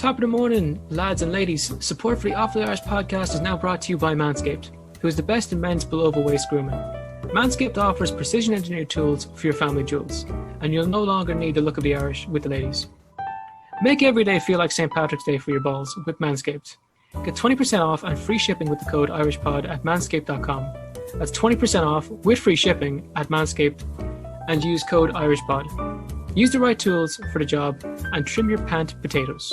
Top of the morning, lads and ladies. Support for the Off the Irish podcast is now brought to you by Manscaped, who is the best in men's below-the-waist grooming. Manscaped offers precision-engineered tools for your family jewels, and you'll no longer need the look of the Irish with the ladies. Make every day feel like St. Patrick's Day for your balls with Manscaped. Get 20% off and free shipping with the code IrishPod at manscaped.com. That's 20% off with free shipping at Manscaped and use code IrishPod. Use the right tools for the job and trim your pant potatoes.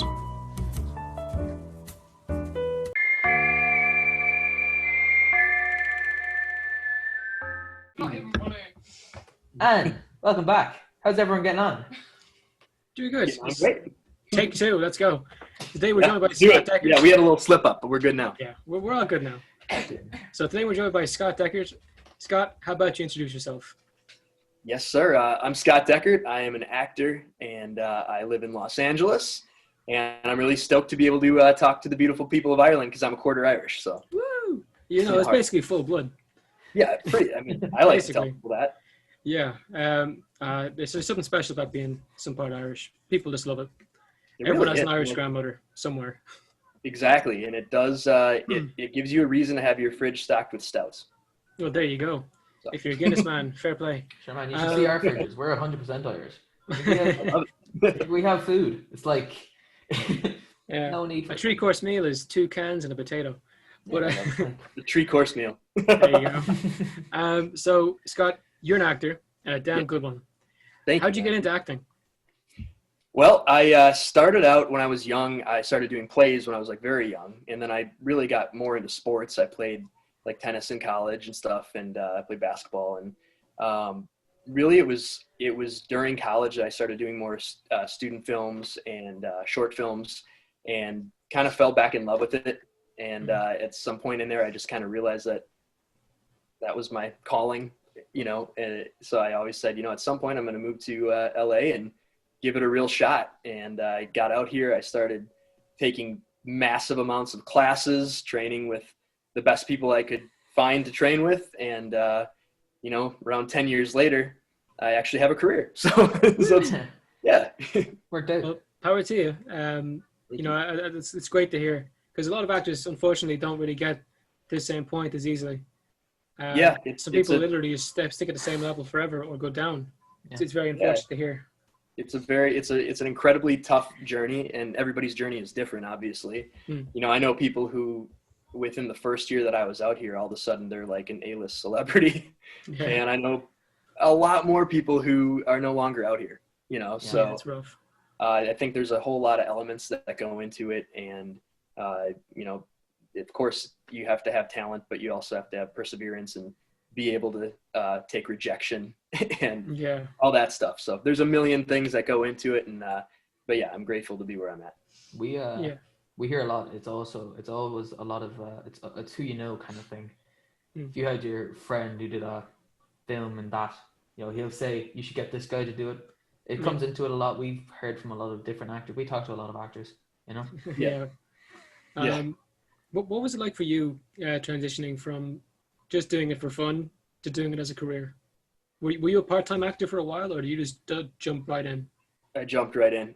And welcome back. How's everyone getting on? Doing good. I'm great. Take two. Let's go. Today we're joined by Do Scott it. Deckert. Yeah, we had a little slip up, but we're good now. Yeah, we're all good now. So today we're joined by Scott Deckert. Scott, how about you introduce yourself? Yes, sir. I'm Scott Deckert. I am an actor, and I live in Los Angeles. And I'm really stoked to be able to talk to the beautiful people of Ireland because I'm a quarter Irish. So, Woo! You know, it's basically full blood. yeah, pretty. I mean, I like to tell people that. Yeah. There's something special about being some part Irish. People just love it. It Everyone really has an is. Irish grandmother somewhere. Exactly, and it does. It gives you a reason to have your fridge stocked with stouts. Well, there you go. So. If you're a Guinness man, fair play. Sure, man, you should see our fridges. We're 100% Irish. We have food. It's like Yeah. no need for A 3-course meal is 2 cans and a potato. But The 3-course meal. there you go. So, Scott, you're an actor, and a damn good one. How'd you get into acting? Well, I started out when I was young. I started doing plays when I was like very young, and then I really got more into sports. I played like tennis in college and stuff, and I played basketball. And really, it was during college that I started doing more student films and short films, and kind of fell back in love with it. And at some point in there, I just kind of realized that was my calling, you know. And so I always said, you know, at some point I'm going to move to LA and give it a real shot. And I got out here. I started taking massive amounts of classes, training with the best people I could find to train with. And, you know, around 10 years later, I actually have a career. So it's, yeah. Worked out. Well, power to you. You know, it's great to hear, because a lot of actors, unfortunately, don't really get to the same point as easily. Yeah. Some people literally just stick at the same level forever or go down. Yeah. It's very unfortunate to hear. It's an incredibly tough journey, and everybody's journey is different, obviously. You know, I know people who within the first year that I was out here, all of a sudden they're like an A-list celebrity. Yeah. And I know a lot more people who are no longer out here, you know, Yeah, so it's rough. I think there's a whole lot of elements that go into it. And, you know, of course you have to have talent, but you also have to have perseverance and be able to take rejection and all that stuff. So there's a million things that go into it. And, but yeah, I'm grateful to be where I'm at. We hear a lot. It's always a lot of, it's who you know kind of thing. If you had your friend who did a film and that, you know, he'll say, you should get this guy to do it. It comes into it a lot. We've heard from a lot of different actors. We talk to a lot of actors, you know? Yeah. What was it like for you transitioning from just doing it for fun to doing it as a career? Were you a part-time actor for a while, or do you just jump right in? I jumped right in.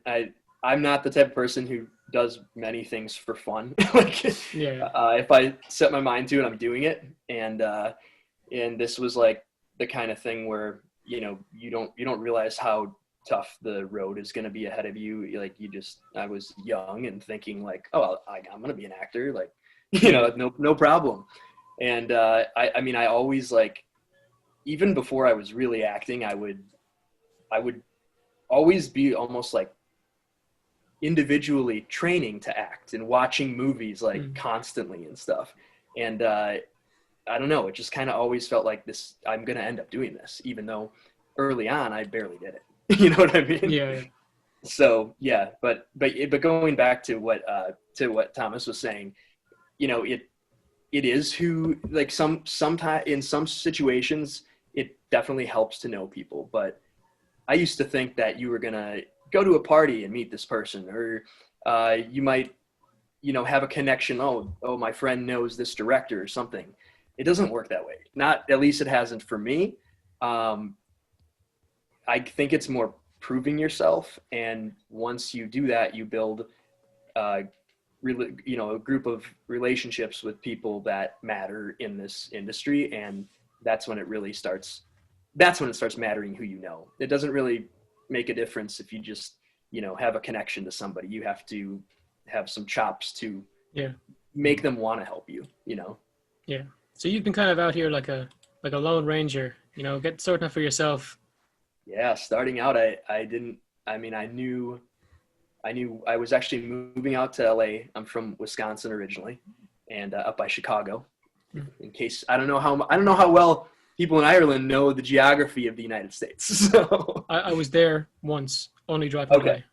I'm not the type of person who does many things for fun. Like, if I set my mind to it, I'm doing it. And this was like the kind of thing where, you know, you don't realize how tough the road is going to be ahead of you. Like I was young and thinking like, oh, I'm going to be an actor. Like, you know, no problem. And I mean, I always, like, even before I was really acting, I would always be almost like individually training to act and watching movies like constantly and stuff. And I don't know, it just kind of always felt like this, I'm going to end up doing this, even though early on I barely did it. You know what I mean? Yeah. So yeah, but going back to what Thomas was saying, you know, it is who, like, sometimes in some situations it definitely helps to know people. But I used to think that you were gonna go to a party and meet this person, or you might, you know, have a connection. Oh, my friend knows this director or something. It doesn't work that way. Not, at least it hasn't for me. I think it's more proving yourself, and once you do that, you build a group of relationships with people that matter in this industry, and that's when it really starts. That's when it starts mattering who you know. It doesn't really make a difference if you just have a connection to somebody. You have to have some chops to make them want to help you. Yeah. So you've been kind of out here like a lone ranger. Get sorting out for yourself. Yeah, starting out, I knew I was actually moving out to LA. I'm from Wisconsin originally, and up by Chicago. In case I don't know how well people in Ireland know the geography of the United States. So I was there once, only driving away.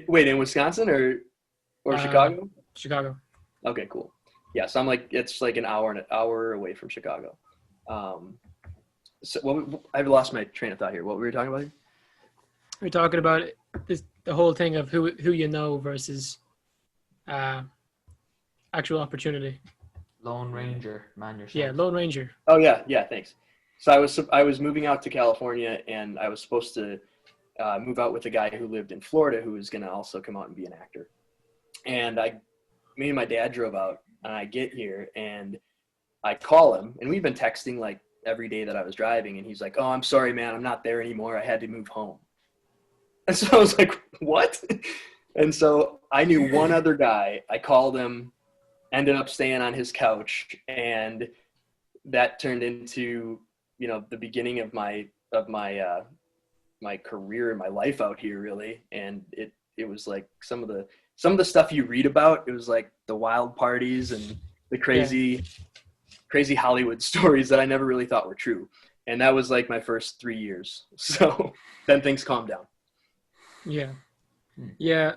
Wait, in Wisconsin or Chicago? Chicago. Okay, cool. Yeah, so it's like an hour away from Chicago. So I've lost my train of thought here. What were we talking about here? We're talking about the whole thing of who you know versus actual opportunity. Lone Ranger, man yourself. Yeah, Lone Ranger. Oh yeah, thanks. So I was moving out to California, and I was supposed to move out with a guy who lived in Florida who was going to also come out and be an actor. And me and my dad drove out, and I get here, and I call him, and we've been texting like every day that I was driving, and he's like, "Oh, I'm sorry, man, I'm not there anymore. I had to move home." And so I was like, "What?" And so I knew one other guy. I called him, ended up staying on his couch, and that turned into the beginning of my career and my life out here, really. And it was like some of the stuff you read about. It was like the wild parties and the crazy Hollywood stories that I never really thought were true. And that was like my first 3 years. So then things calmed down. Yeah. Yeah.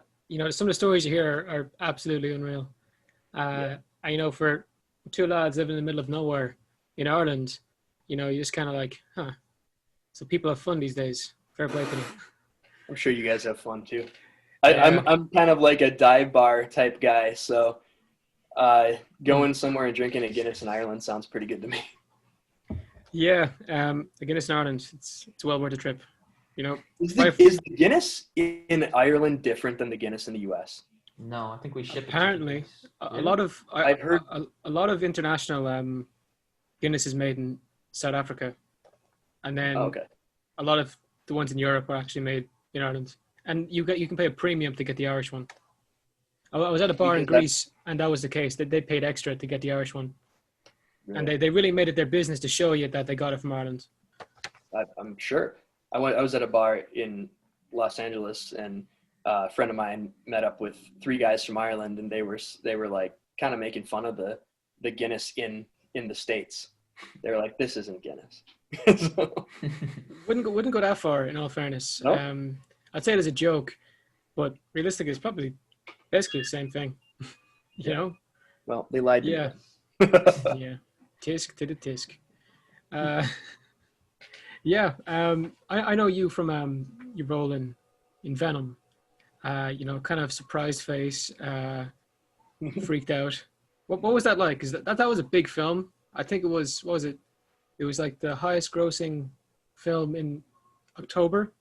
Some of the stories you hear are absolutely unreal. And, for two lads living in the middle of nowhere in Ireland, you just kind of like, huh. So people have fun these days. Fair play to them. I'm sure you guys have fun too. Yeah. I'm kind of like a dive bar type guy. So going somewhere and drinking a Guinness in Ireland sounds pretty good to me. Yeah. The Guinness in Ireland, it's well worth a trip. Is the Guinness in Ireland different than the Guinness in the U.S.? No, I think we ship apparently it. Apparently, I've heard a lot of international Guinness is made in South Africa, and then a lot of the ones in Europe are actually made in Ireland. And you can pay a premium to get the Irish one. I was at a bar in Greece, and that was the case. That they paid extra to get the Irish one, and they really made it their business to show you that they got it from Ireland. I'm sure. I was at a bar in Los Angeles, and a friend of mine met up with 3 guys from Ireland, and they were like kind of making fun of the Guinness in the States. They were like, "This isn't Guinness." So, wouldn't go that far, in all fairness. Nope. I'd say it as a joke, but realistically, it's probably basically the same thing. You know? Well, they lied to Yeah. me. Yeah. Tisk to the tisk. Yeah. I know you from your role in Venom. Kind of surprised face, freaked out. What was that like? Because that was a big film. I think it was. What was it? It was like the highest grossing film in October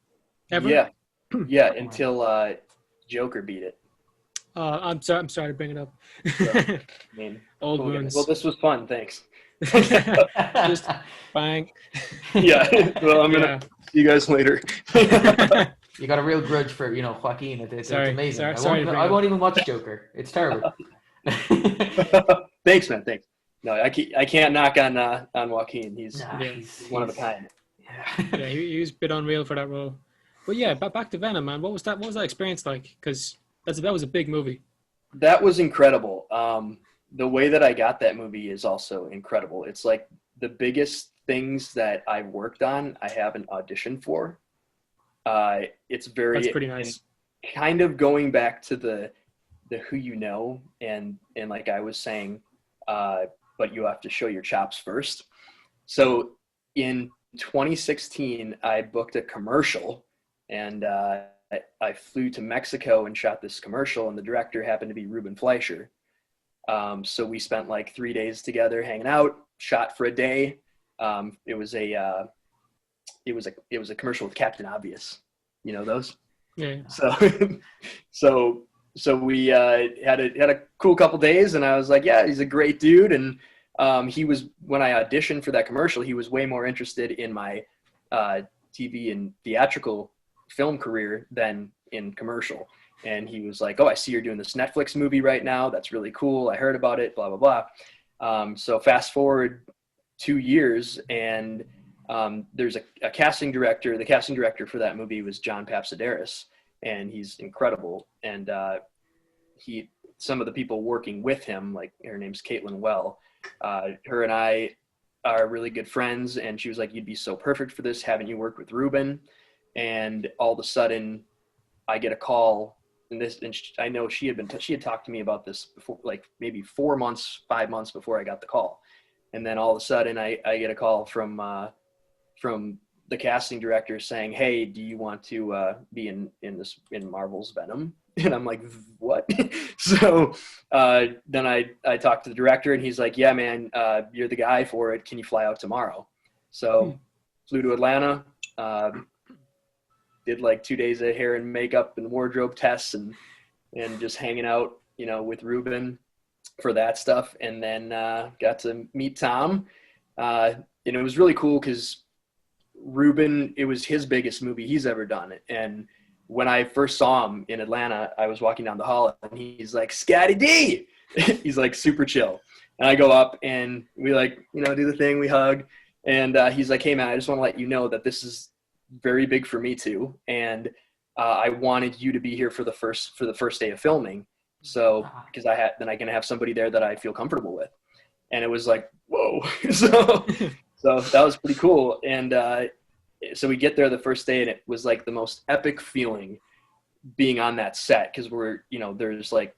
ever. Yeah, until Joker beat it. I'm sorry to bring it up. So, I mean, Old wounds. Well, this was fun. Thanks. Just bang. Yeah. Well, I'm gonna see you guys later. You got a real grudge for Joaquin. It's amazing. I won't even watch Joker. It's terrible. Thanks, man. Thanks. No, I can't knock on Joaquin. He's one of a kind. Yeah, he was a bit unreal for that role. But yeah, back to Venom, man. What was that experience like? Because that was a big movie. That was incredible. The way that I got that movie is also incredible. It's like the biggest things that I've worked on, I haven't auditioned for. That's pretty nice. Kind of going back to the who you know, and like I was saying, but you have to show your chops first. So in 2016, I booked a commercial, and I flew to Mexico and shot this commercial, and the director happened to be Ruben Fleischer. So we spent like 3 days together hanging out, shot for a day. It was a commercial with Captain Obvious. You know those? Yeah. So so we had a cool couple days, and I was like, yeah, he's a great dude. And he was, when I auditioned for that commercial, he was way more interested in my TV and theatrical film career than in commercial. And he was like, oh, I see you're doing this Netflix movie right now. That's really cool. I heard about it, blah, blah, blah. So fast forward 2 years, and there's a casting director. The casting director for that movie was John Papsideris, and he's incredible. And some of the people working with him, like her name's Caitlin Well, her and I are really good friends, and she was like, you'd be so perfect for this. Haven't you worked with Ruben? And all of a sudden I get a call, and I know she had talked to me about this before, like maybe 5 months before I got the call. And then all of a sudden I get a call from the casting director saying, hey, do you want to be in Marvel's Venom? And I'm like, what? So then I talked to the director, and he's like, yeah, man, you're the guy for it. Can you fly out tomorrow? So flew to Atlanta, did like 2 days of hair and makeup and wardrobe tests and just hanging out, with Ruben for that stuff. And then got to meet Tom. And it was really cool because Ruben, it was his biggest movie he's ever done. And when I first saw him in Atlanta, I was walking down the hall, and he's like, Scotty D! He's like super chill. And I go up, and we do the thing, we hug. And he's like, hey man, I just want to let you know that this is very big for me too. And I wanted you to be here for the first day of filming. So, because then I can have somebody there that I feel comfortable with. And it was like, whoa. So that was pretty cool. And so we get there the first day, and it was like the most epic feeling being on that set. Cause there's like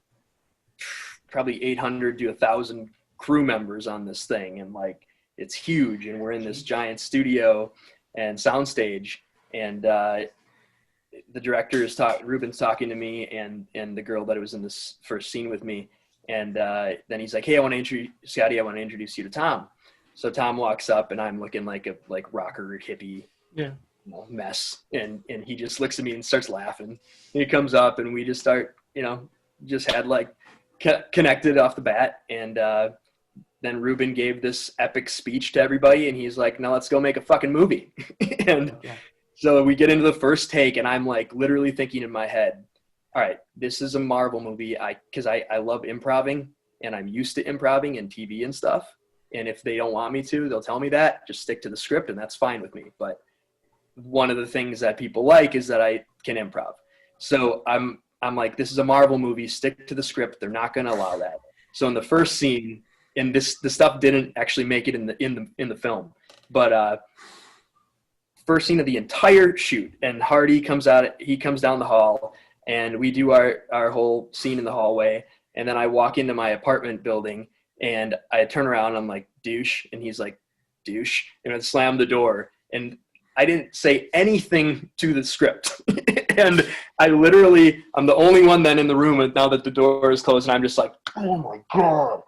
probably 800 to 1,000 crew members on this thing. And like, it's huge. And we're in this giant studio and soundstage. And the director Ruben's talking to me and the girl that was in this first scene with me. And then he's like, hey, Scotty, I want to introduce you to Tom. So Tom walks up, and I'm looking like a rocker hippie mess. And he just looks at me and starts laughing. And he comes up, and we just start, just had like connected off the bat. And then Ruben gave this epic speech to everybody, and he's like, now let's go make a fucking movie. And so we get into the first take, and I'm like literally thinking in my head, all right, this is a Marvel movie. Because I love improving, and I'm used to improving in TV and stuff. And if they don't want me to, they'll tell me that. Just stick to the script, and that's fine with me. But one of the things that people like is that I can improv. So I'm like, this is a Marvel movie. Stick to the script. They're not going to allow that. So in the first scene, and the stuff didn't actually make it in the film, but first scene of the entire shoot, and Hardy comes out. He comes down the hall, and we do our whole scene in the hallway. And then I walk into my apartment building, and I turn around, and I'm like, douche. And he's like, douche. And I slam the door. And I didn't say anything to the script. And I'm the only one then in the room now that the door is closed. And I'm just like, oh my God.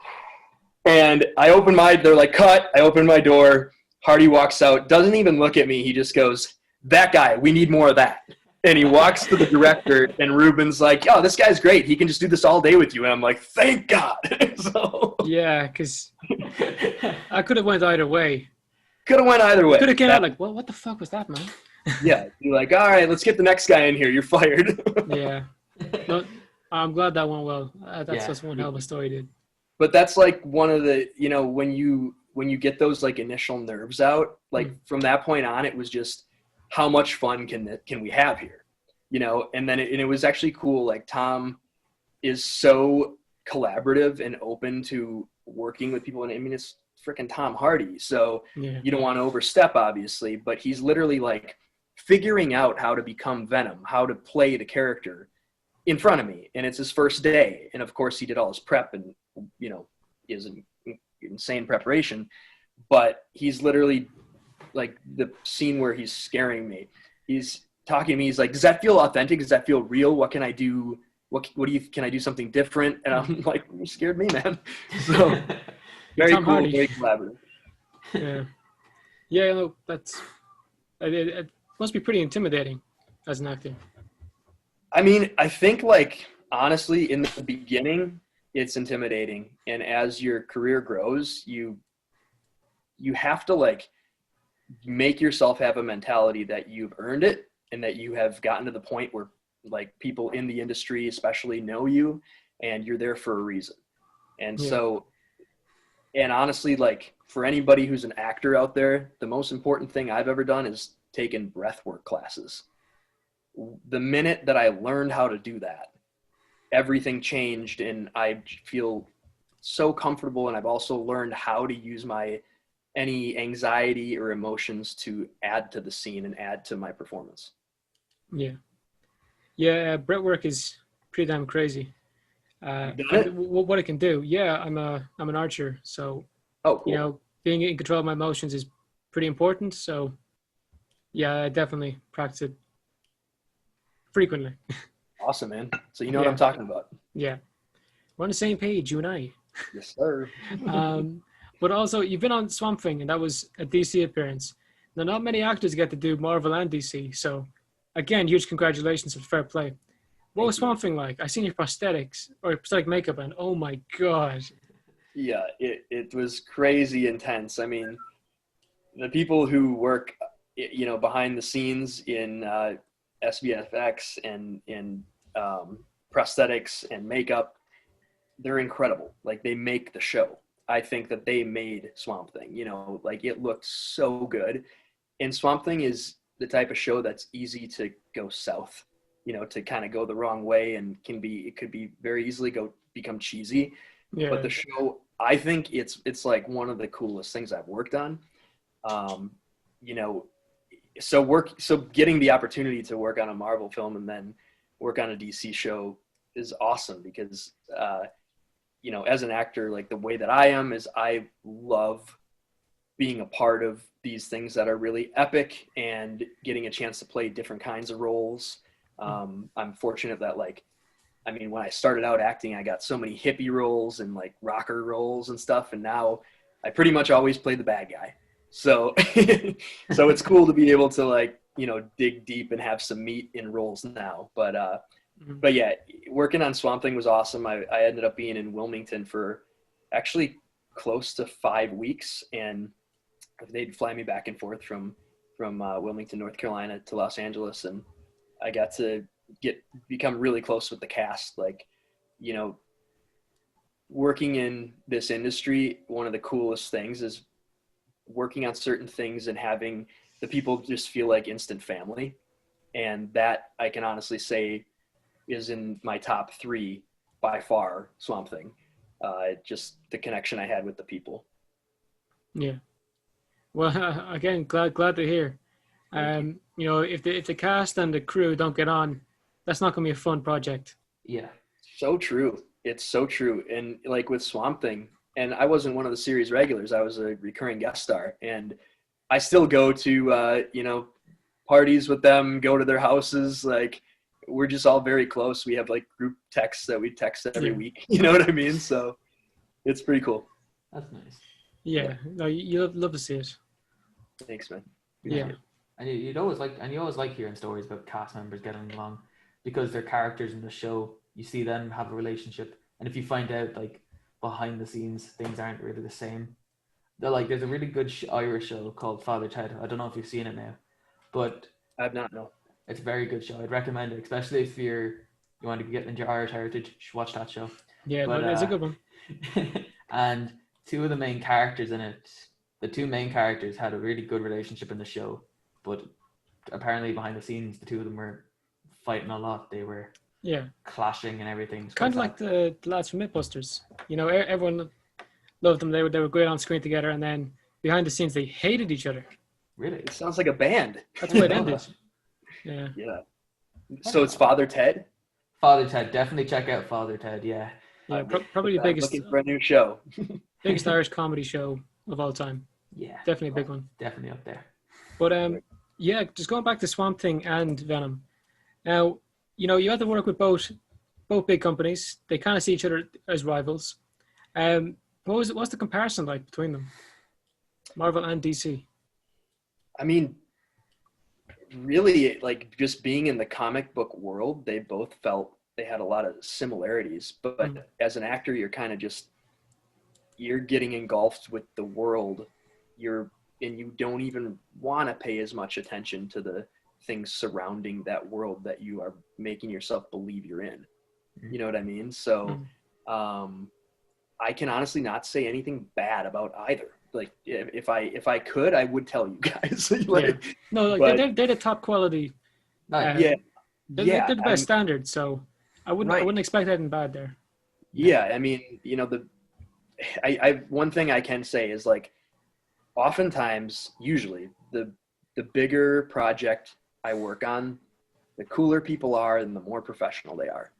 And they're like, cut. I open my door. Hardy walks out, doesn't even look at me. He just goes, that guy, we need more of that. And he walks to the director, and Ruben's like, oh, this guy's great. He can just do this all day with you. And I'm like, thank God. So yeah, because I could have went either way. Could have went either way. Could have came out like, well, what the fuck was that, man? Yeah, you're like, all right, let's get the next guy in here. You're fired. Yeah. No, I'm glad that went well. That's just one hell of a story, dude. But that's like one of the, when you get those like initial nerves out, like from that point on, it was just how much fun can we have here, and then it was actually cool. Like Tom is so collaborative and open to working with people. And I mean, it's freaking Tom Hardy. So you don't want to overstep, obviously, but he's literally like figuring out how to become Venom, how to play the character in front of me. And it's his first day. And of course he did all his prep and, is an insane preparation, but he's literally like the scene where he's scaring me. He's talking to me. He's like, does that feel authentic? Does that feel real? What can I do? Can I do something different? And I'm like, you scared me, man. So very cool, Hardy. Very collaborative. Yeah. It must be pretty intimidating as an actor. I mean, I think like honestly, in the beginning, it's intimidating. And as your career grows, you have to like make yourself have a mentality that you've earned it and that you have gotten to the point where like people in the industry especially know you and you're there for a reason. And so, and honestly, like for anybody who's an actor out there, the most important thing I've ever done is taken breathwork classes. The minute that I learned how to do that, everything changed, and I feel so comfortable. And I've also learned how to use any anxiety or emotions to add to the scene and add to my performance. Breathwork is pretty damn crazy. What it can do. I'm an archer, so cool. Being in control of my emotions is pretty important. So I definitely practice it frequently. Awesome, man. So you know what I'm talking about. Yeah, we're on the same page, you and I. Yes, sir. But also, you've been on Swamp Thing, and that was a DC appearance. Now, not many actors get to do Marvel and DC, so again, huge congratulations and fair play. What was Swamp Thing like? I seen your prosthetic makeup, and oh my god. Yeah, it was crazy intense. I mean, the people who work, behind the scenes in SVFX and in prosthetics and makeup, they're incredible. Like, they make the show. I think that they made Swamp Thing, like it looked so good. And Swamp Thing is the type of show that's easy to go south, to kind of go the wrong way, and it could be very easily become cheesy. Yeah. But the show, I think it's like one of the coolest things I've worked on. So getting the opportunity to work on a Marvel film and then work on a DC show is awesome because, as an actor, like the way that I am is I love being a part of these things that are really epic and getting a chance to play different kinds of roles. I'm fortunate that when I started out acting, I got so many hippie roles and like rocker roles and stuff. And now I pretty much always play the bad guy. So, so it's cool to be able to dig deep and have some meat in roles now. But yeah, working on Swamp Thing was awesome. I ended up being in Wilmington for actually close to 5 weeks, and they'd fly me back and forth from Wilmington, North Carolina to Los Angeles, and I got to become really close with the cast. Working in this industry, one of the coolest things is working on certain things and having the people just feel like instant family, and that I can honestly say is in my top 3 by far. Swamp Thing, just the connection I had with the people. Yeah. Well, again, glad to hear. If the cast and the crew don't get on, that's not going to be a fun project. Yeah. So true. It's so true. And like with Swamp Thing, and I wasn't one of the series regulars, I was a recurring guest star, and I still go to parties with them, go to their houses. Like, we're just all very close. We have like group texts that we text every week. You know what I mean? So it's pretty cool. That's nice. Yeah. No, you love to see it. Thanks, man. Yeah. And you always like hearing stories about cast members getting along because they're characters in the show. You see them have a relationship, and if you find out like behind the scenes things aren't really the same, there's a really good Irish show called Father Ted. I don't know if you've seen it now, but I've not. No. It's a very good show. I'd recommend it, especially if you want to get into your Irish heritage. You should watch that show. Yeah, but it's a good one. And 2 of the main characters in it, the 2 main characters had a really good relationship in the show, but apparently behind the scenes, the 2 of them were fighting a lot. They were clashing and everything. So kind of like the lads from Mythbusters. Everyone loved them. They were great on screen together, and then behind the scenes, they hated each other. Really? It sounds like a band. That's why it ended. Yeah. So it's Father Ted? Father Ted. Definitely check out Father Ted, yeah. Yeah, probably the biggest. Looking for a new show. Biggest Irish comedy show of all time. Yeah. Definitely a big one. Definitely up there. But just going back to Swamp Thing and Venom. Now, you have to work with both big companies. They kind of see each other as rivals. What's the comparison like between them? Marvel and DC? I mean, really, like just being in the comic book world, they both felt they had a lot of similarities, but as an actor, you're kind of you're getting engulfed with the world. And you don't even want to pay as much attention to the things surrounding that world that you are making yourself believe you're in. You know what I mean? So, I can honestly not say anything bad about either. Like if I could, I would tell you guys. No, they're the top quality. They're the best standard. So I wouldn't expect anything bad there. Yeah, I mean, I one thing I can say is like, oftentimes, usually the bigger project I work on, the cooler people are and the more professional they are.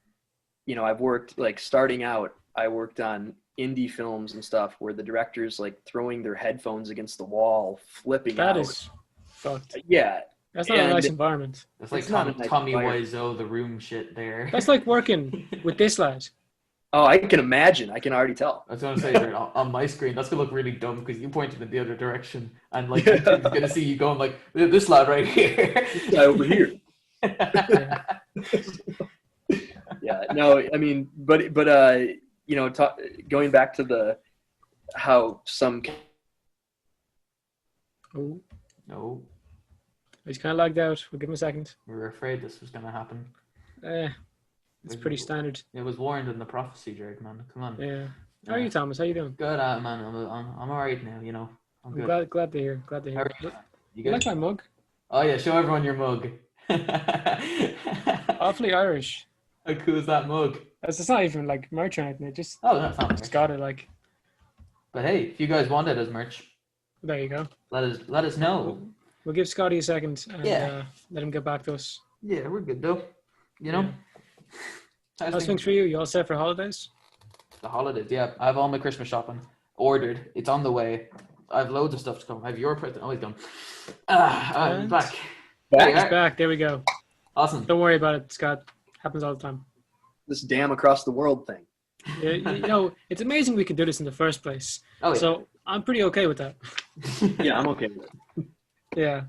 I've worked, like, starting out, I worked on indie films and stuff where the director's like throwing their headphones against the wall, flipping out. That is fucked. Yeah. That's not a nice environment. It's like Tommy Wiseau, the room shit there. That's like working with this lad. Oh, I can imagine. I can already tell. I was going to say, on my screen, that's going to look really dumb because you pointed in the other direction. And like, you're going to see you going like, this lad right here. This guy over here. Yeah, no, I mean, but going back to how some. Oh. No. He's kind of lagged out. We'll give him a second. We were afraid this was going to happen. It's pretty standard. It was warned in the prophecy, Jared, man. Come on. Yeah. How are you, Thomas? How you doing? Good, man. I'm all right now, I'm good. Glad to hear. You like my mug? Oh, yeah. Show everyone your mug. Awfully Irish. How cool is that mug? It's not even like merch or anything. It just, that's not merch. Just got it like. But hey, if you guys want it as merch, there you go. Let us know. We'll give Scotty a second and let him get back to us. Yeah, we're good though. How's things for you? You all set for holidays? The holidays, yeah. I have all my Christmas shopping ordered. It's on the way. I have loads of stuff to come. I have your present. Oh, he's gone. I'm back. He's back. There we go. Awesome. Don't worry about it, Scott. Happens all the time. This damn across the world thing. Yeah, it's amazing we could do this in the first place. Oh, yeah. So I'm pretty okay with that. Yeah, I'm okay with it. Yeah.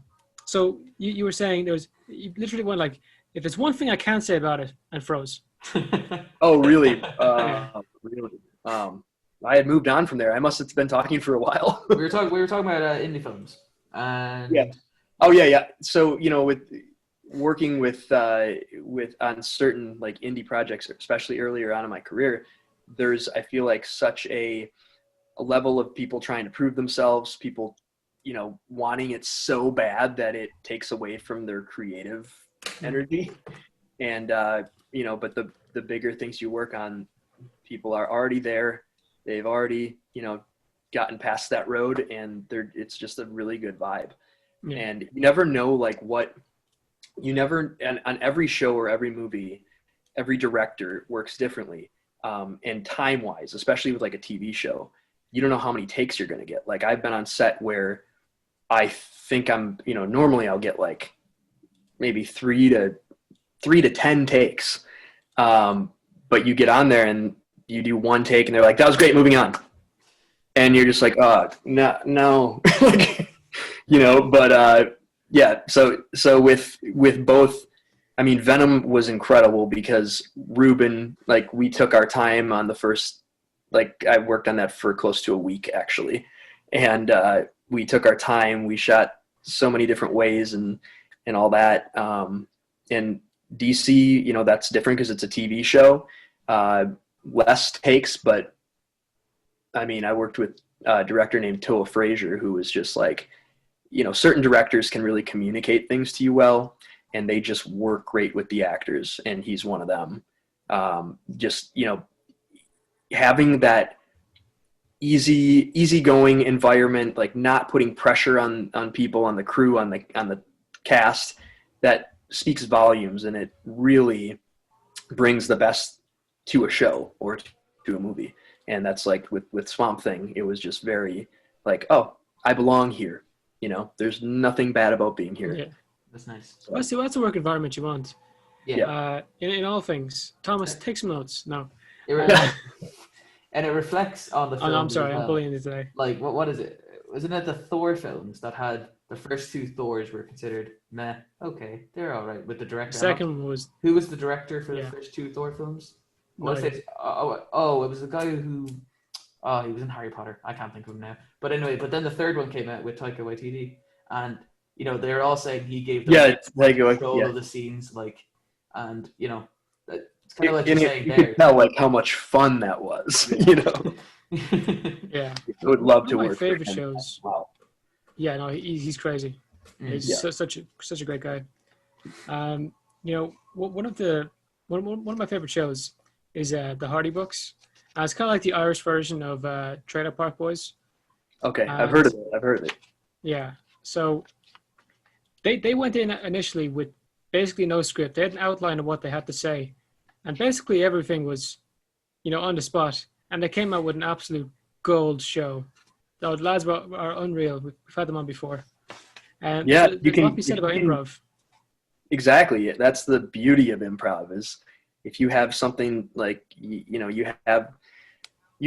So you were saying you literally went like, if there's one thing I can't say about it, and froze. Oh, really? Really? I had moved on from there. I must have been talking for a while. we were talking about indie films. And yeah. Oh, yeah. So, with working with on certain like indie projects, especially earlier on in my career, there's, I feel like, such a level of people trying to prove themselves, people, wanting it so bad that it takes away from their creative energy. And, but the bigger things you work on, people are already there. They've already, gotten past that road, and it's just a really good vibe. Yeah. And you never know, like, and on every show or every movie, every director works differently. And time-wise, especially with like a TV show, you don't know how many takes you're going to get. Like, I've been on set where I think normally I'll get like maybe 3 to 10 takes. But you get on there and you do one take and they're like, that was great, moving on. And you're just like, oh, no. But yeah, so with both, I mean, Venom was incredible because Ruben, like, we took our time on the first, like, I worked on that for close to a week actually. And we took our time, we shot so many different ways and all that. And DC, that's different because it's a TV show, less takes, but I mean, I worked with a director named Toa Frazier, who was just like, certain directors can really communicate things to you well, and they just work great with the actors, and he's one of them. Having that easygoing environment, like not putting pressure on people, on the crew, on the cast, that speaks volumes, and it really brings the best to a show or to a movie. And that's like with Swamp Thing, it was just very like, oh, I belong here. There's nothing bad about being here. Yeah, that's nice. So that's the work environment you want. Yeah. In all things. Thomas, take some notes. No. And it reflects on the film. Oh, no, I'm sorry. I'm bullying you today. Like, what is it? Wasn't it the Thor films that had the first two Thors were considered meh. Okay, they're all right with the director. Second one was Who was the director for the Yeah. first two Thor films? I no want to idea. say, it was the guy who, he was in Harry Potter. I can't think of him now. But anyway, but then the third one came out with Taika Waititi, and they're all saying he gave them control of the scenes, and it's kind of like you're saying you there. could tell like how much fun that was. Yeah. I would love to One of my work. favorite for him. shows. Wow. Yeah, no, he's crazy. He's such a great guy. One of my favorite shows is the Hardy Books. It's kind of like the Irish version of Trailer Park Boys. Okay, I've heard of it. Yeah, so they went in initially with basically no script. They had an outline of what they had to say, and basically everything was, on the spot. And they came out with an absolute gold show. The lads are unreal. We've had them on before. And you there's can a lot to be said about improv. Exactly. That's the beauty of improv is if you have something like, you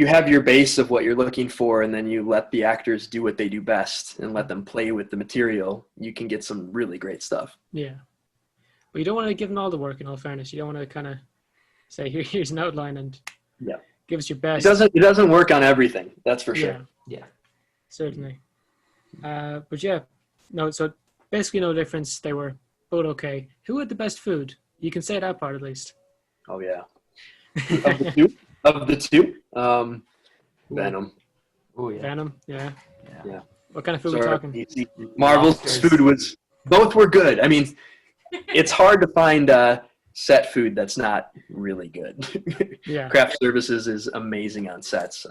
have your base of what you're looking for, and then you let the actors do what they do best and let them play with the material, you can get some really great stuff. Yeah. But you don't want to give them all the work, in all fairness. You don't want to kind of say, here's an outline and give us your best. It doesn't work on everything. That's for sure. Yeah. Certainly. But yeah, no, so basically no difference. They were both okay. Who had the best food? You can say that part at least. Oh yeah. Of the two, Venom. Oh yeah. Venom, yeah. Yeah. What kind of food are we talking? Marvel's food both were good. I mean, it's hard to find set food that's not really good. Yeah. Craft Services is amazing on sets.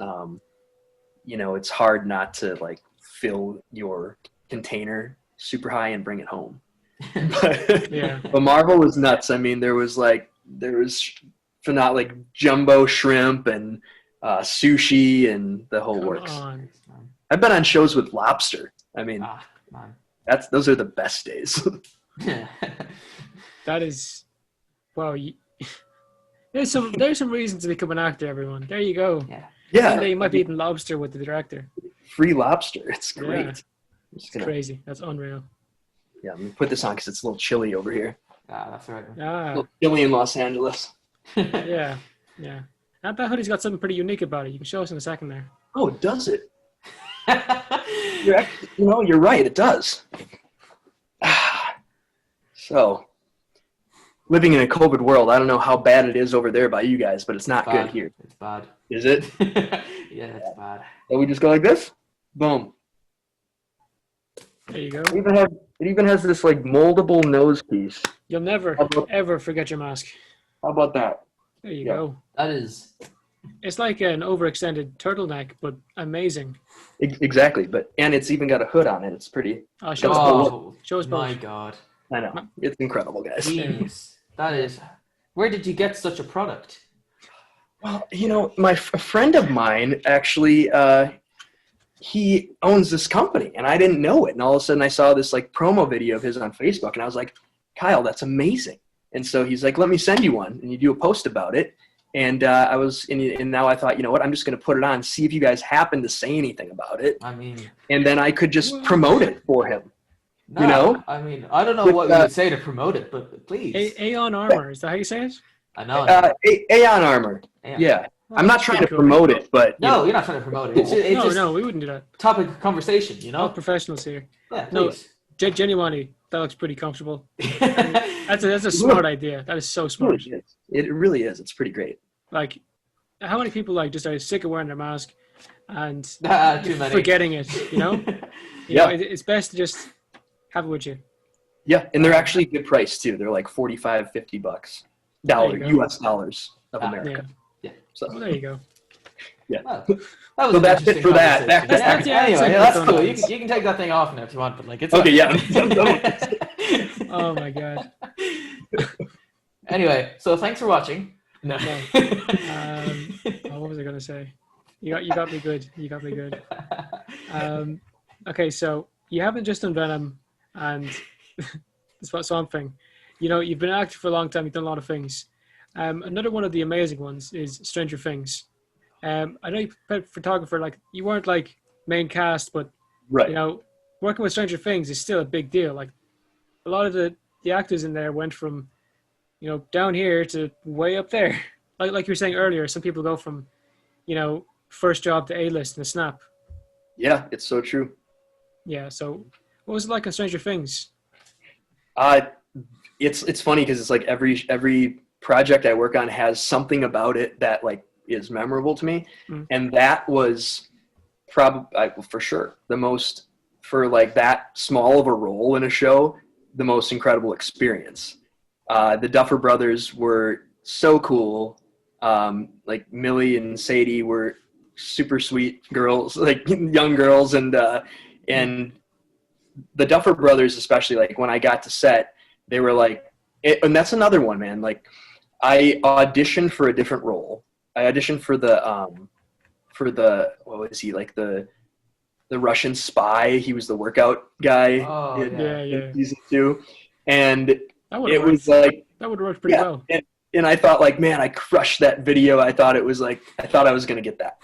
It's hard not to like fill your container super high and bring it home. But Marvel was nuts. I mean, there was jumbo shrimp and sushi and the whole works. On. I've been on shows with lobster. I mean, those are the best days. That is, wow. There's some reason to become an actor, everyone. There you go. Yeah. Someday you might be eating lobster with the director. Free lobster. It's great. Yeah. It's crazy. That's unreal. Yeah, I'm going to put this on because it's a little chilly over here. That's right. A little chilly in Los Angeles. Yeah. That hoodie's got something pretty unique about it. You can show us in a second there. Oh, does it? You're right. It does. So, living in a COVID world, I don't know how bad it is over there by you guys, but it's not good here. It's bad. Is it? Yeah, it's bad. So we just go like this? Boom. There you go. It even has this like moldable nose piece. You'll never, ever forget your mask. How about that? There you go. That is... It's like an overextended turtleneck, but amazing. Exactly, and it's even got a hood on it. It's pretty... Show us both. My God. I know. It's incredible, guys. Genius. That is... Where did you get such a product? Well, a friend of mine actually, he owns this company, and I didn't know it. And all of a sudden, I saw this like promo video of his on Facebook, and I was like, "Kyle, that's amazing!" And so he's like, "Let me send you one," and you do a post about it. And and now I thought, you know what? I'm just going to put it on, see if you guys happen to say anything about it. I mean, and then I could just promote it for him. I mean, I don't know what you would say to promote it, but please. Aeon Armor, is that how you say it? I know. Aeon Armor. Yeah. I'm not trying to promote it, but... No, you're not trying to promote it. It's just no, we wouldn't do that. Topic of conversation, All professionals here. Yeah, please. No, genuinely, that looks pretty comfortable. That's a smart idea. That is so smart. It really is. It's pretty great. Like, how many people just are sick of wearing their mask and too many. Forgetting it, it's best to just have it with you. Yeah, and they're actually good price too. They're like $45, $50 US dollars of America. Yeah. So there you go. Yeah. Well, that was that's it for that. Anyway, that's cool. You can take that thing off now if you want, but it's okay. Yeah. Oh my God. Anyway, so thanks for watching. No. What was I gonna say? You got me good. You got me good. Okay, so you haven't just done Venom and something. You've been an actor for a long time. You've done a lot of things. Another one of the amazing ones is Stranger Things. I know you're a photographer. Like you weren't like main cast, but right. working with Stranger Things is still a big deal. Like a lot of the actors in there went from, down here to way up there. Like you were saying earlier, some people go from, first job to A-list in a snap. Yeah, it's so true. Yeah. So what was it like on Stranger Things? It's funny because it's like every project I work on has something about it that like is memorable to me, and that was probably for sure the most, for like that small of a role in a show, the most incredible experience. The Duffer Brothers were so cool. Like Millie and Sadie were super sweet girls, like young girls, and the Duffer Brothers, especially, like when I got to set, they were like, and that's another one, man. Like I auditioned for a different role. I auditioned for the what was he, like the Russian spy. He was the workout guy in season 2, and it was like that would work pretty well. And I thought, like, man, I crushed that video. I thought I was gonna get that.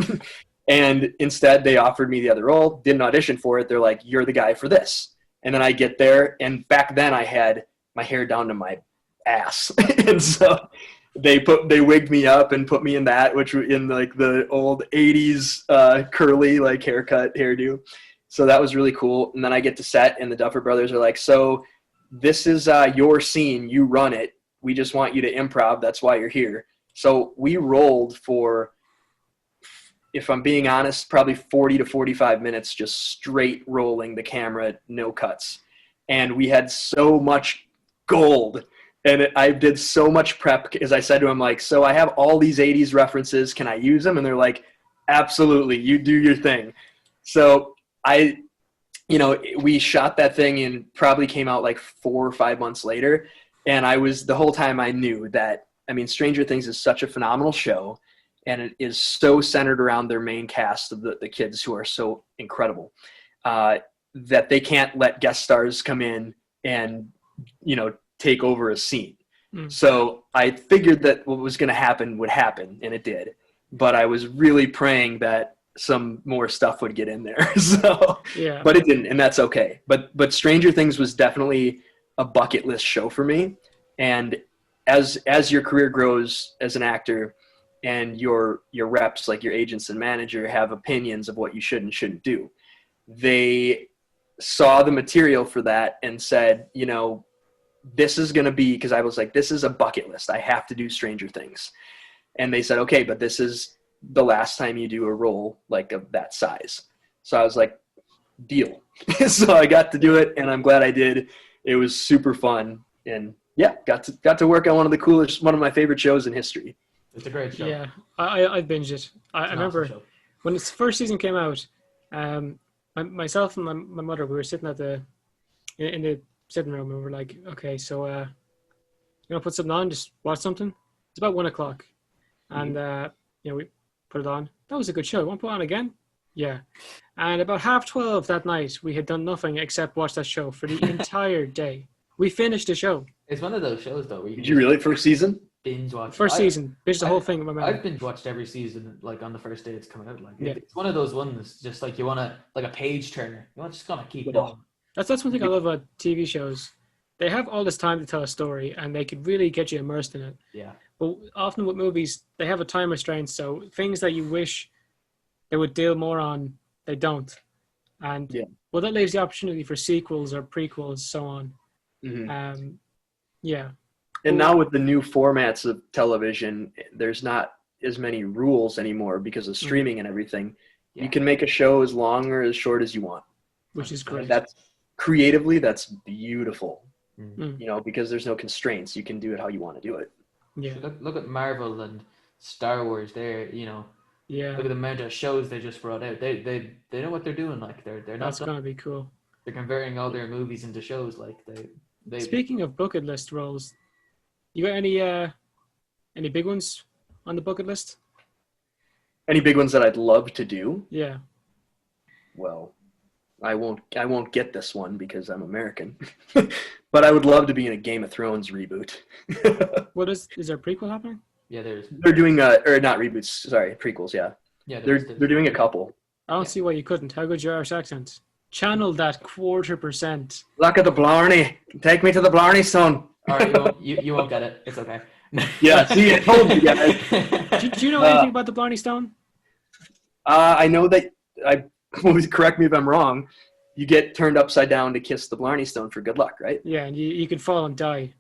And instead, they offered me the other role. Didn't audition for it. They're like, "You're the guy for this." And then I get there, and back then I had my hair down to my ass, and so they wigged me up and put me in that, which were in like the old '80s curly like hairdo. So that was really cool. And then I get to set, and the Duffer Brothers are like, "So this is your scene. You run it. We just want you to improv. That's why you're here." So we rolled for, if I'm being honest, probably 40 to 45 minutes just straight rolling the camera, no cuts. And we had so much gold. And I did so much prep, because I said to him, like, "So I have all these 80s references. Can I use them?" And they're like, "Absolutely. You do your thing." So we shot that thing and probably came out like 4 or 5 months later. And the whole time I knew that, Stranger Things is such a phenomenal show, and it is so centered around their main cast of the kids who are so incredible, that they can't let guest stars come in and, take over a scene. So I figured that what was going to happen would happen, and it did. But I was really praying that some more stuff would get in there. But it didn't, and that's okay. But Stranger Things was definitely a bucket list show for me. And as your career grows as an actor, and your reps, like your agents and manager, have opinions of what you should and shouldn't do, they saw the material for that and said, this is going to be, because I was like, this is a bucket list. I have to do Stranger Things. And they said, okay, but this is the last time you do a role like of that size. So I was like, deal. So I got to do it, and I'm glad I did. It was super fun, and yeah, got to work on one of my favorite shows in history. It's a great show. Yeah, I binged it. I remember when its first season came out. Myself and my mother, we were sitting in the sitting room, and we were like, "Okay, so you want to put something on? Just watch something." It's about 1:00, and we put it on. That was a good show. You want to put it on again? Yeah. And about 12:30 that night, we had done nothing except watch that show for the entire day. We finished the show. It's one of those shows, though. Where Did you really? First season? Binge watch. First season. Binge the whole thing with my mom. I've binge watched every season, like on the first day it's coming out. Like it's one of those ones, just like you want to, like a page turner. You want just gonna keep going. That's one thing I love about TV shows. They have all this time to tell a story, and they could really get you immersed in it. Yeah. But often with movies, they have a time restraint, so things that you wish they would deal more on, they don't. And that leaves the opportunity for sequels or prequels, so on. Mm-hmm. Yeah. And now with the new formats of television, there's not as many rules anymore because of streaming and everything. Yeah. You can make a show as long or as short as you want. Which is great. That's creatively, that's beautiful. Because there's no constraints. You can do it how you want to do it. Yeah. So look at Marvel and Star Wars. They're Yeah. Look at the amount of shows they just brought out. They know what they're doing. Like they're not. That's gonna be cool. They're converting all their movies into shows. Like they. Speaking of bucket list roles, you got any big ones on the bucket list? Any big ones that I'd love to do? Yeah. Well, I won't get this one because I'm American. But I would love to be in a Game of Thrones reboot. Is there a prequel happening? Yeah, they're doing or not reboots, sorry, prequels, yeah. Yeah, they're doing a couple. I don't see why you couldn't. How good's your Irish accent? channel that 1/4%. Look at the Blarney. Take me to the Blarney Stone. All right, you won't get it. It's okay. Yeah, see, I told you guys. Do you know anything about the Barney Stone? I know that, correct me if I'm wrong, you get turned upside down to kiss the Blarney Stone for good luck, right? Yeah, and you could fall and die.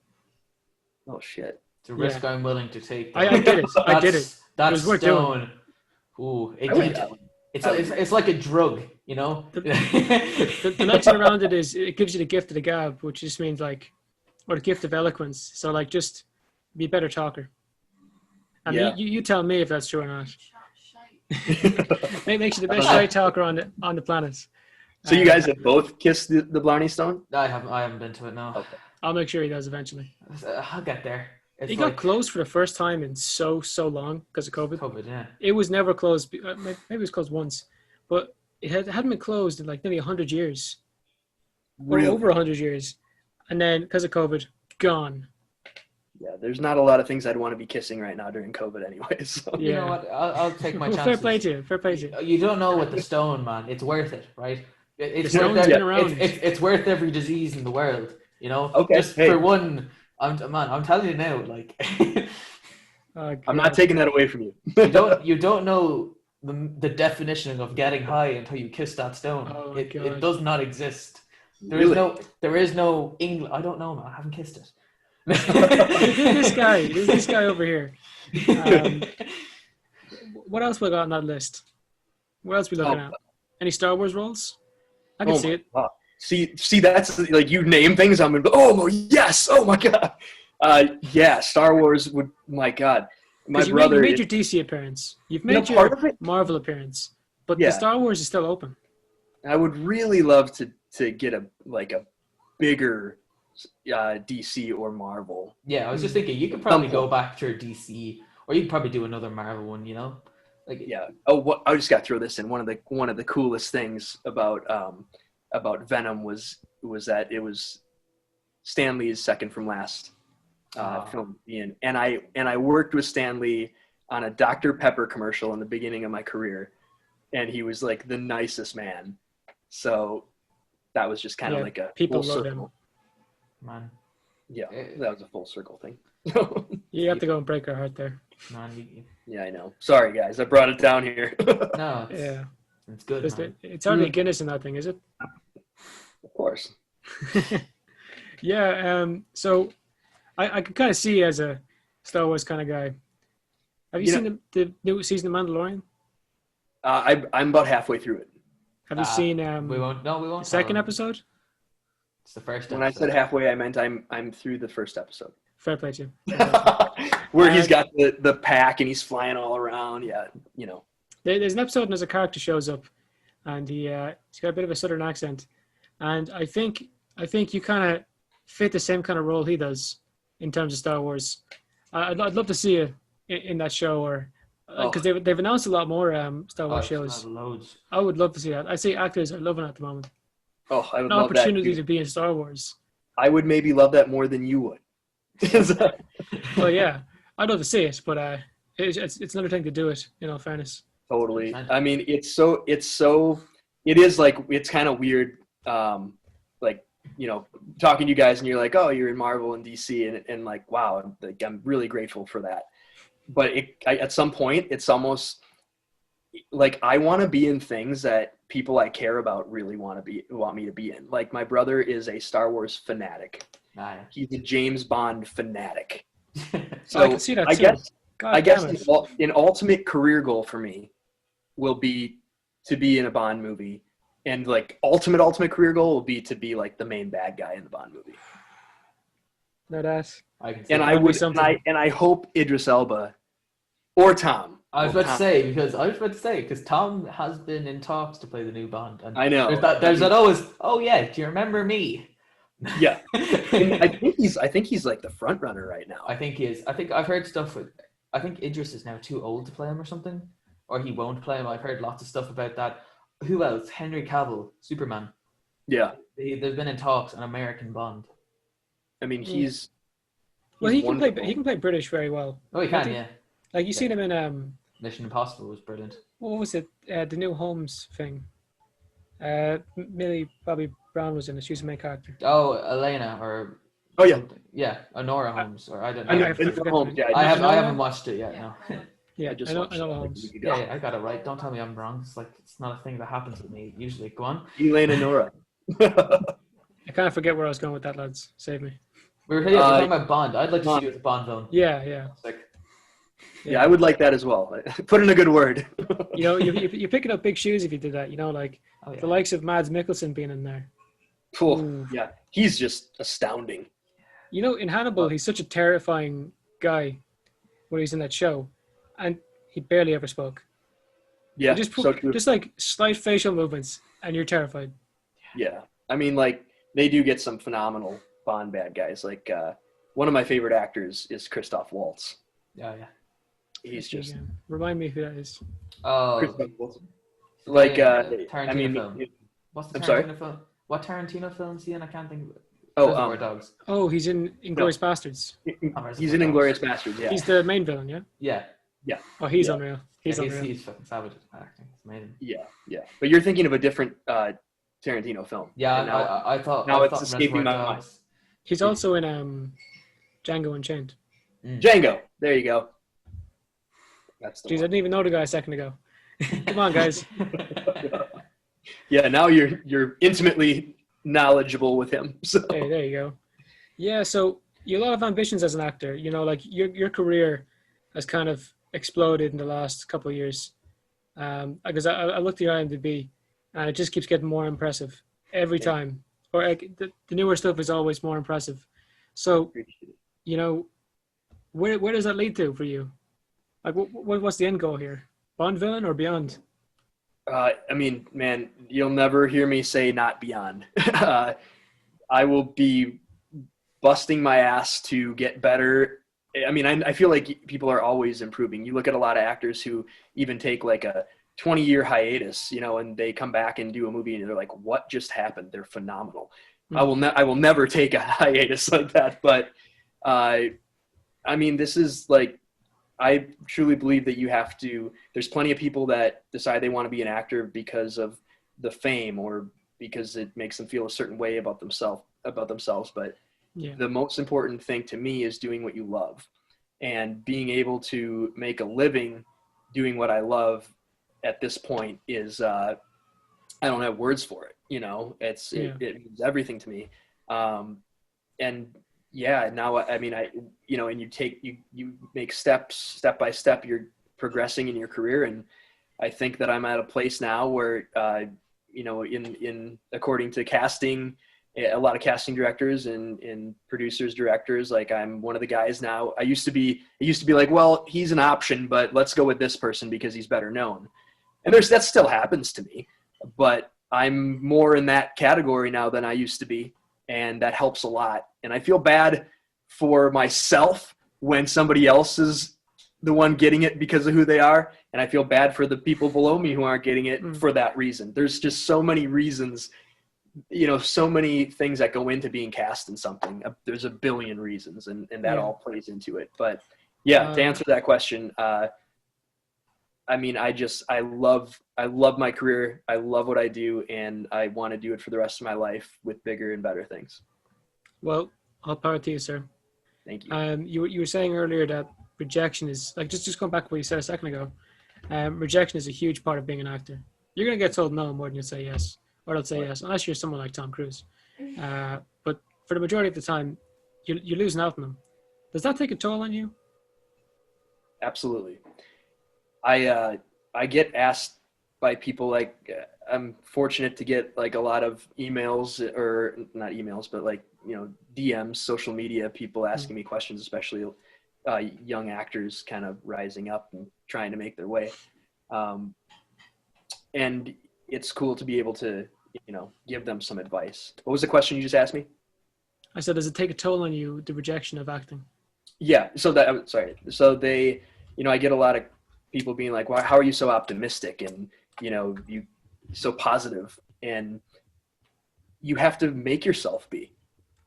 Oh, shit. It's a risk I'm willing to take. I did it. I did it. That It was worth doing. stone. Ooh, it's like a drug, you know? The legend around it is it gives you the gift of the gab, which just means like, or the gift of eloquence. So like, just be a better talker. And Yeah. you tell me if that's true or not. Makes you the best straight talker on the planet. So you guys have both kissed the Blarney Stone? I haven't been to it, no. Okay. I'll make sure he does eventually. I'll get there. It's He got closed for the first time in so long because of COVID. COVID, yeah. It was never closed. Maybe it was closed once, but it hadn't been closed in like nearly 100 years. Really? Or over 100 years. And then because of COVID, gone. Yeah, there's not a lot of things I'd want to be kissing right now during COVID anyway. So. Yeah. You know what? I'll take my Well, chances. fair play to you. You don't know what the stone, man. It's worth it, right? It's The worth stone's been around. It's worth every disease in the world, you know? Okay, Just hey. for one, I'm telling you now, like, Oh, I'm not God. taking that away from you. you don't know the definition of getting high until you kiss that stone. Oh, my God. It does not exist. Really? There is no English. I don't know, man. I haven't kissed it. this guy over here. What else we got on that list? What else we looking at? Any Star Wars roles? I can see it. God. See, that's like you name things. I'm gonna. Oh yes! Oh my God! Yeah, Star Wars would. My God, my You brother. made your DC appearance. You've made your part of it. Marvel appearance, but Yeah. the Star Wars is still open. I would really love to get a bigger DC or Marvel. Yeah, I was just thinking you could probably go back to DC, or you could probably do another Marvel one. You know, like Yeah. Oh, what I just got to throw this in. One of the coolest things about Venom was that it was Stan Lee's second from last film. And I worked with Stan Lee on a Dr. Pepper commercial in the beginning of my career, and he was like the nicest man. So that was just kind of like a people full love circle. man, Yeah, that was a full circle thing. You have to go and break our heart there. man, Yeah, I know. Sorry, guys. I brought it down here. no, Yeah, it's good. Man. it's hardly a Guinness in that thing, is it? Of course. Yeah. So I can kind of see you as a Star Wars kind of guy. Have you seen the new season of Mandalorian? I'm about halfway through it. Have you seen We won't. No, we won't. the second tell them. episode? It's the first. When I said halfway, I meant I'm through the first episode. Fair play to you. Where he's got the pack and he's flying all around. Yeah, you know. There's an episode and there's a character shows up, and he's got a bit of a southern accent, and I think you kind of fit the same kind of role he does in terms of Star Wars. I'd love to see you in that show, or because they've announced a lot more Star Wars shows. Loads. I would love to see that. I see actors are loving it at the moment. Oh, I would An love that. opportunity to be in Star Wars. I would maybe love that more than you would. Well, yeah, I'd love to see it, but it's another thing to do it. In all fairness. Totally. I mean, it is like, it's kind of weird. Like, you know, talking to you guys and you're like, oh, you're in Marvel and DC and like, wow, I'm really grateful for that. But at some point, it's almost like I want to be in things that people I care about really want me to be in. Like my brother is a Star Wars fanatic. Nah. He's a James Bond fanatic. So I can see that too. I guess an ultimate career goal for me will be to be in a Bond movie, and like ultimate career goal will be to be like the main bad guy in the Bond movie. No, that's. I can see And I hope Idris Elba or Tom. I was about to say because Tom has been in talks to play the new Bond. And I know. There's that always. Oh yeah, do you remember me? Yeah, and I think he's like the front runner right now. I think he is. I think I've heard stuff with. I think Idris is now too old to play him or something, or he won't play him. I've heard lots of stuff about that. Who else? Henry Cavill, Superman. Yeah, They've been in talks an American Bond. I mean he's Well, he can wonderful. play British very well. Oh, he can, yeah. Like you seen him in Mission Impossible was brilliant. what was it? The new Holmes thing. Millie Bobby Brown was in it. She was the main character. Oh, Elena or Oh yeah, something. Yeah, Honora Holmes or I don't I know. know. I forget the Holmes. name. Yeah, I Nora? haven't watched it yet. No. Yeah, I just I know. watched I know it like a Holmes. week ago. Yeah, I got it right. Don't tell me I'm wrong. It's like it's not a thing that happens with me usually. Go on. Elena Nora. I kind of forget where I was going with that, lads. Save me. We're talking about Bond. I'd like to see you with a Bond villain. Yeah, yeah. It's like, Yeah, I would like that as well. Put in a good word. You know, you're picking up big shoes if you did that. You know, like oh, yeah. the likes of Mads Mikkelsen being in there. Cool. Yeah, he's just astounding. You know, in Hannibal, he's such a terrifying guy when he's in that show, and he barely ever spoke. Yeah, So true. Just like slight facial movements, and you're terrified. Yeah, I mean, like they do get some phenomenal Bond bad guys. Like one of my favorite actors is Christoph Waltz. yeah. He's just Remind me who that is. Oh, Christoph Waltz. Like Tarantino I mean, film. What's the I'm Tarantino sorry? film? What Tarantino film is he in? I can't think of it. Oh, Reservoir Dogs. Oh, he's in Inglourious Bastards. he's in Inglourious Bastards. Yeah, He's the main villain, yeah. Yeah. Oh, he's Yeah. unreal. He's unreal. He's fucking savage at acting. It's amazing. yeah. But you're thinking of a different Tarantino film. Yeah, And now, I thought. now I it's thought escaping Reservoir my mind. Dogs- He's also in Django Unchained. Django. There you go. That's the Jeez, I one. didn't even know the guy a second ago. Come on, guys. Yeah, now you're intimately knowledgeable with him. So Hey, there you go. Yeah, so you have a lot of ambitions as an actor. You know, like your career has kind of exploded in the last couple of years. Because I looked at your IMDb, and it just keeps getting more impressive every time. Or like, the newer stuff is always more impressive. So, you know, where does that lead to for you? Like, what's the end goal here? Bond villain or beyond? I mean, man, you'll never hear me say not beyond. I will be busting my ass to get better. I mean, I feel like people are always improving. You look at a lot of actors who even take like a 20-year hiatus, you know, and they come back and do a movie and they're like, what just happened? They're phenomenal. I will never take a hiatus like that. But I mean, this is like, I truly believe that you have to, there's plenty of people that decide they want to be an actor because of the fame or because it makes them feel a certain way about themselves. But the most important thing to me is doing what you love and being able to make a living doing what I love at this point is, I don't have words for it. You know, it means everything to me. And yeah, now, I mean, and you make step by step, you're progressing in your career. And I think that I'm at a place now where, you know, in according to casting, a lot of casting directors and producers, directors, like I'm one of the guys now. It used to be like, well, he's an option, but let's go with this person because he's better known. And that still happens to me, but I'm more in that category now than I used to be. And that helps a lot. And I feel bad for myself when somebody else is the one getting it because of who they are. And I feel bad for the people below me who aren't getting it for that reason. There's just so many reasons, you know, so many things that go into being cast in something. There's a billion reasons and that all plays into it. But yeah, to answer that question, I mean, I love my career. I love what I do, and I want to do it for the rest of my life with bigger and better things. Well, all power to you, sir. Thank you. You were saying earlier that rejection is like just going back to what you said a second ago. Rejection is a huge part of being an actor. You're gonna get told no more than you'll say yes, or they'll say yes, unless you're someone like Tom Cruise. But for the majority of the time, you're losing out on them. Does that take a toll on you? Absolutely. I get asked by people, like I'm fortunate to get like a lot of emails, or not emails, but like, you know, DMs, social media, people asking me questions, especially young actors kind of rising up and trying to make their way. And it's cool to be able to, you know, give them some advice. What was the question you just asked me? I said, does it take a toll on you, the rejection of acting? Yeah. So they, you know, I get a lot of people being like, "Why? How are you so optimistic and, you know, you so positive?" And you have to make yourself be,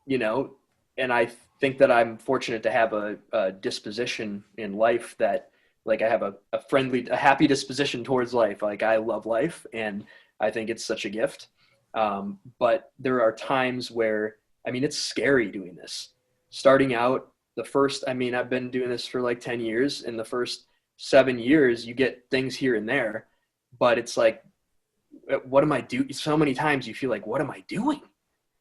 you know. And I think that I'm fortunate to have a disposition in life that, like, I have a happy disposition towards life. Like, I love life, and I think it's such a gift. But there are times where, I mean, it's scary doing this. Starting out, I've been doing this for like 10 years. In the first 7 years, you get things here and there, but it's like, what am I doing? So many times you feel like, what am I doing?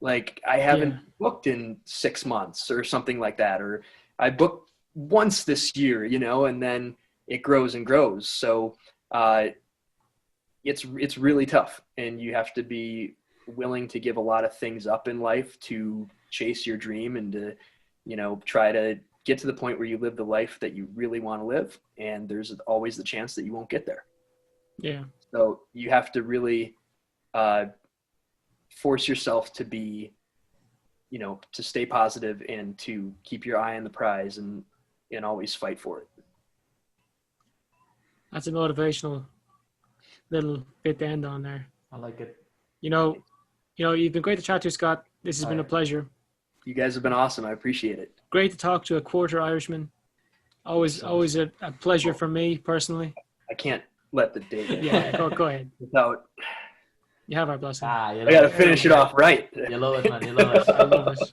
Like I haven't booked in 6 months or something like that. Or I booked once this year, and then it grows and grows. So it's really tough, and you have to be willing to give a lot of things up in life to chase your dream and to, try to get to the point where you live the life that you really want to live. And there's always the chance that you won't get there. Yeah. So you have to really force yourself to be, to stay positive and to keep your eye on the prize and always fight for it. That's a motivational little bit to end on there. I like it. You've been great to chat to, Scott. This has been a pleasure. You guys have been awesome. I appreciate it. Great to talk to a quarter Irishman. Always a pleasure for me personally. I can't let the day go. Yeah, go ahead. Without. You have our blessing. I got to finish it off right. You love it, man. You love it. I love it.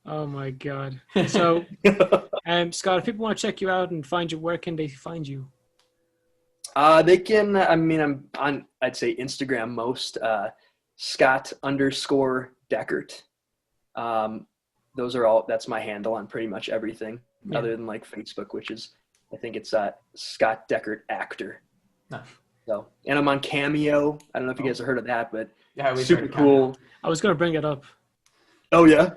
Oh my God. So, Scott, if people want to check you out and find you, where can they find you? They can, I'm on, I'd say Instagram most, Scott_Deckert. That's my handle on pretty much everything other than like Facebook, which is, I think it's Scott Deckert Actor. No. So, and I'm on Cameo. I don't know if you guys have heard of that, but we've super cool. I was going to bring it up. Oh yeah.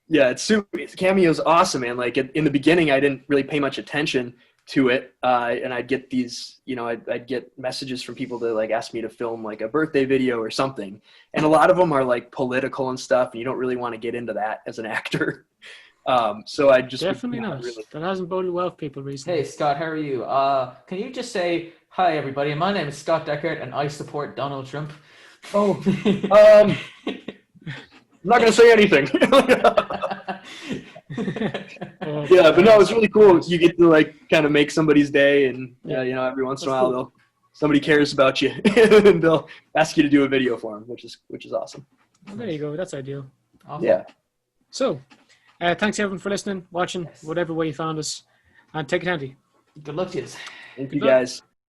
Yeah. It's super. Cameo's awesome, man. Like in the beginning, I didn't really pay much attention to it. And I'd get these, I'd get messages from people that like ask me to film like a birthday video or something. And a lot of them are like political and stuff. And you don't really want to get into that as an actor. So I just definitely not. Really. That hasn't boded well for people recently. Hey Scott, how are you? Can you just say hi everybody? My name is Scott Deckert and I support Donald Trump. Oh, I'm not gonna say anything. Yeah, but no, it's really cool. You get to like kind of make somebody's day, and every once in a while somebody cares about you and they'll ask you to do a video for them, which is awesome. Well, there you go. That's ideal. Awesome. Yeah. So, thanks everyone for listening, watching, whatever way you found us, and take it handy. Good luck to you. Thank you guys.